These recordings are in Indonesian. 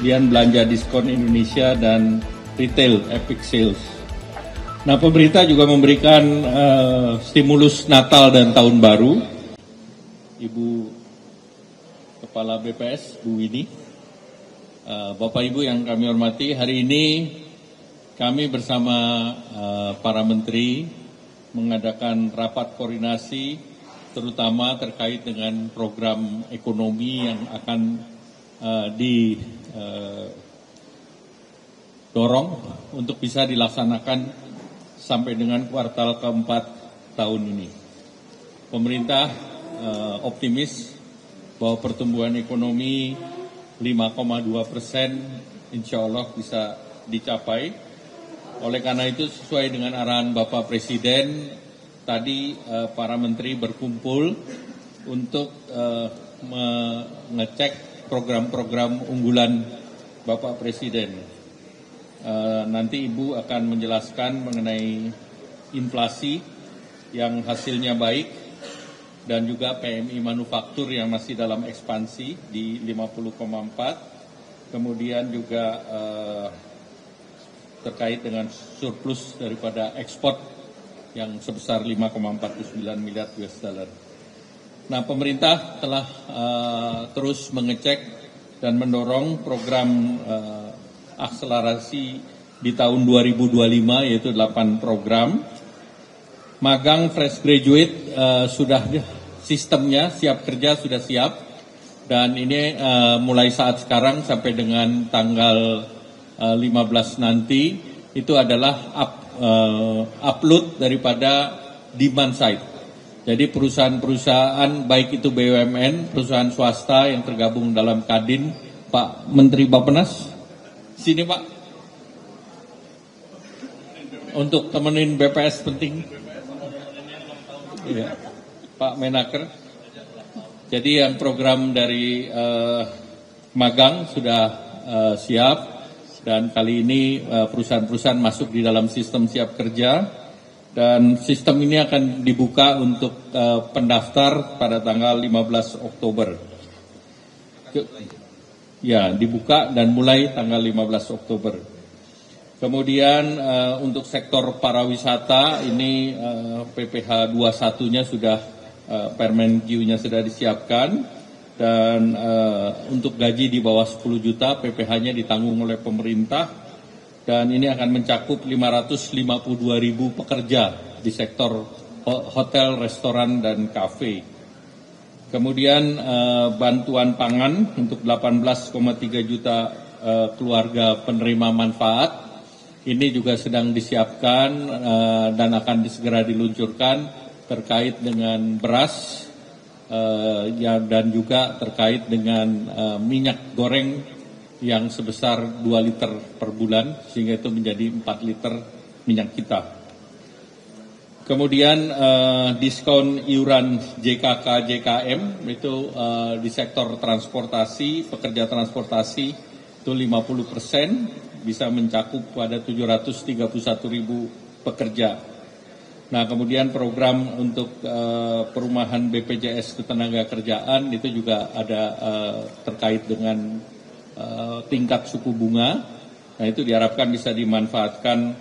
kemudian belanja diskon Indonesia dan retail Epic Sales. Nah, pemerintah juga memberikan stimulus Natal dan Tahun Baru. Ibu Kepala BPS, Bu Winnie, Bapak Ibu yang kami hormati, hari ini kami bersama para menteri mengadakan rapat koordinasi terutama terkait dengan program ekonomi yang akan didorong untuk bisa dilaksanakan sampai dengan kuartal keempat tahun ini. Pemerintah optimis bahwa pertumbuhan ekonomi 5,2% insya Allah bisa dicapai. Oleh karena itu sesuai dengan arahan Bapak Presiden, tadi para menteri berkumpul untuk mengecek program-program unggulan Bapak Presiden. Nanti Ibu akan menjelaskan mengenai inflasi yang hasilnya baik dan juga PMI manufaktur yang masih dalam ekspansi di 50,4. Kemudian juga terkait dengan surplus daripada ekspor yang sebesar 5,49 miliar US dollar. Nah, pemerintah telah terus mengecek dan mendorong program akselerasi di tahun 2025 yaitu 8 program. Magang fresh graduate sudah sistemnya siap kerja sudah siap dan ini mulai saat sekarang sampai dengan tanggal 15 nanti itu adalah upload daripada demand side. Jadi perusahaan-perusahaan baik itu BUMN, perusahaan swasta yang tergabung dalam Kadin, Pak Menteri Bappenas, sini Pak, untuk temenin BPS penting. Ya, Pak Menaker. Jadi yang program dari magang sudah siap. Dan kali ini perusahaan-perusahaan masuk di dalam sistem siap kerja dan sistem ini akan dibuka untuk pendaftar pada tanggal 15 Oktober. Ya, dibuka dan mulai tanggal 15 Oktober. Kemudian untuk sektor pariwisata ini PPh 21-nya sudah Permen-Q-nya sudah disiapkan. Dan untuk gaji di bawah 10 juta PPh-nya ditanggung oleh pemerintah dan ini akan mencakup 552.000 pekerja di sektor hotel, restoran, dan kafe. Kemudian bantuan pangan untuk 18,3 juta keluarga penerima manfaat ini juga sedang disiapkan dan akan segera diluncurkan terkait dengan beras. Dan juga terkait dengan minyak goreng yang sebesar 2 liter per bulan sehingga itu menjadi 4 liter minyak kita. Kemudian diskon iuran JKK JKM itu di sektor transportasi, pekerja transportasi itu 50% bisa mencakup pada 731.000 pekerja. Nah, kemudian program untuk perumahan BPJS Ketenagakerjaan itu juga ada terkait dengan tingkat suku bunga. Nah, itu diharapkan bisa dimanfaatkan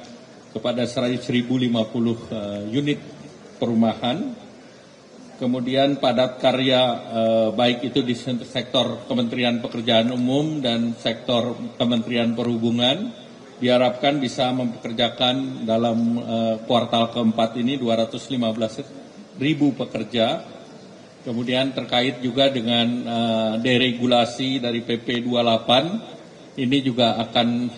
kepada 1.050 unit perumahan. Kemudian padat karya baik itu di sektor Kementerian Pekerjaan Umum dan sektor Kementerian Perhubungan diharapkan bisa mempekerjakan dalam kuartal keempat ini 215.000 pekerja. Kemudian terkait juga dengan deregulasi dari PP 28 ini juga akan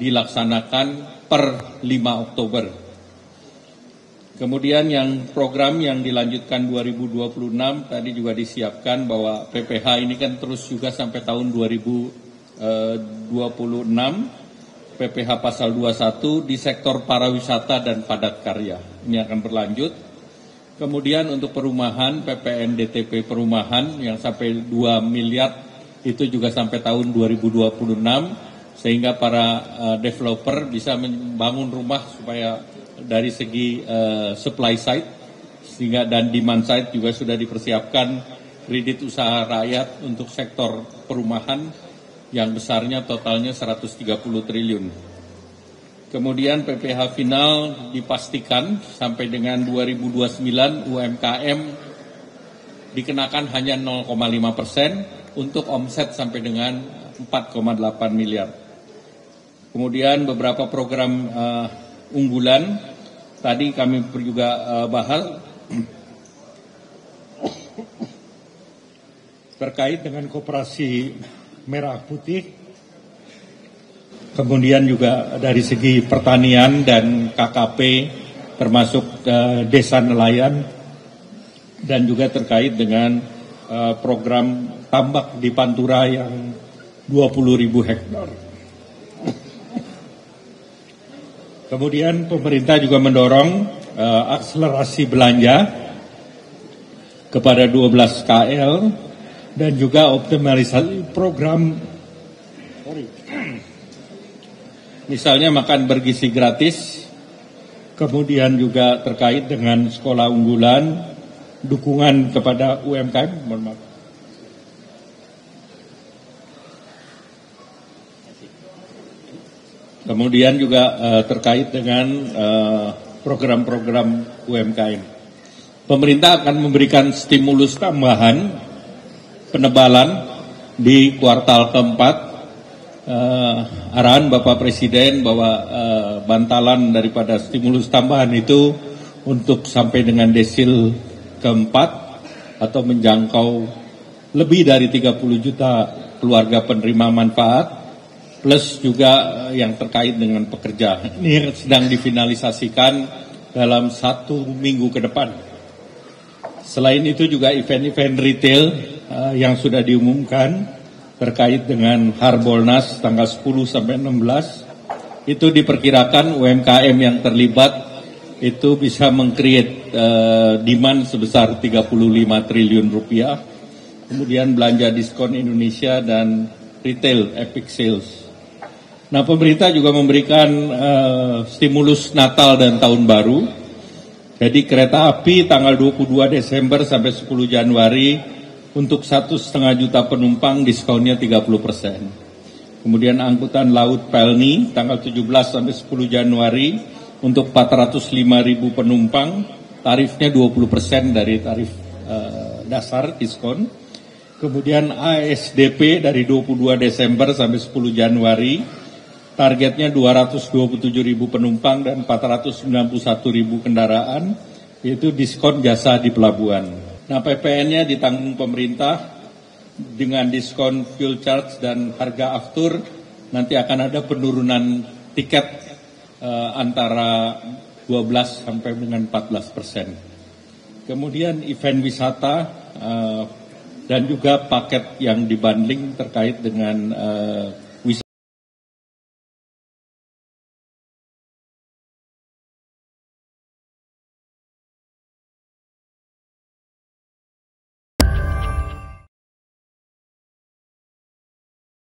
dilaksanakan per 5 Oktober. Kemudian yang program yang dilanjutkan 2026 tadi juga disiapkan bahwa PPh ini kan terus juga sampai tahun 2026. PPh pasal 21 di sektor pariwisata dan padat karya. Ini akan berlanjut. Kemudian untuk perumahan, PPN DTP perumahan yang sampai 2 miliar itu juga sampai tahun 2026 sehingga para developer bisa membangun rumah supaya dari segi supply side sehingga dan demand side juga sudah dipersiapkan kredit usaha rakyat untuk sektor perumahan yang besarnya totalnya 130 triliun. Kemudian PPh final dipastikan sampai dengan 2029 UMKM dikenakan hanya 0,5% untuk omset sampai dengan 4,8 miliar. Kemudian beberapa program unggulan tadi kami juga bahas terkait dengan koperasi merah putih, kemudian juga dari segi pertanian dan KKP termasuk desa nelayan, dan juga terkait dengan program tambak di Pantura yang 20.000 hektar. Kemudian pemerintah juga mendorong akselerasi belanja kepada 12 KL dan juga optimalisasi program misalnya makan bergizi gratis, kemudian juga terkait dengan sekolah unggulan, dukungan kepada UMKM, kemudian juga terkait dengan program-program UMKM. Pemerintah akan memberikan stimulus tambahan penebalan di kuartal keempat. Arahan Bapak Presiden bahwa bantalan daripada stimulus tambahan itu untuk sampai dengan desil keempat atau menjangkau lebih dari 30 juta keluarga penerima manfaat, plus juga yang terkait dengan pekerja. Ini yang sedang difinalisasikan dalam 1 minggu ke depan. Selain itu juga event-event retail yang sudah diumumkan terkait dengan Harbolnas tanggal 10 sampai 16, itu diperkirakan UMKM yang terlibat itu bisa meng-create demand sebesar 35 triliun rupiah. Kemudian belanja diskon Indonesia dan retail epic sales. Nah, pemerintah juga memberikan stimulus Natal dan Tahun Baru. Jadi kereta api tanggal 22 Desember sampai 10 Januari untuk 1,5 juta penumpang diskonnya 30%. Kemudian angkutan laut Pelni tanggal 17 sampai 10 Januari untuk 405.000 penumpang, tarifnya 20% dari tarif dasar diskon. Kemudian ASDP dari 22 Desember sampai 10 Januari, targetnya 227.000 penumpang dan 491.000 kendaraan, yaitu diskon jasa di pelabuhan. Nah, PPN-nya ditanggung pemerintah dengan diskon fuel charge dan harga aftur. Nanti akan ada penurunan tiket antara 12 sampai dengan 14%. Kemudian event wisata dan juga paket yang dibundling terkait dengan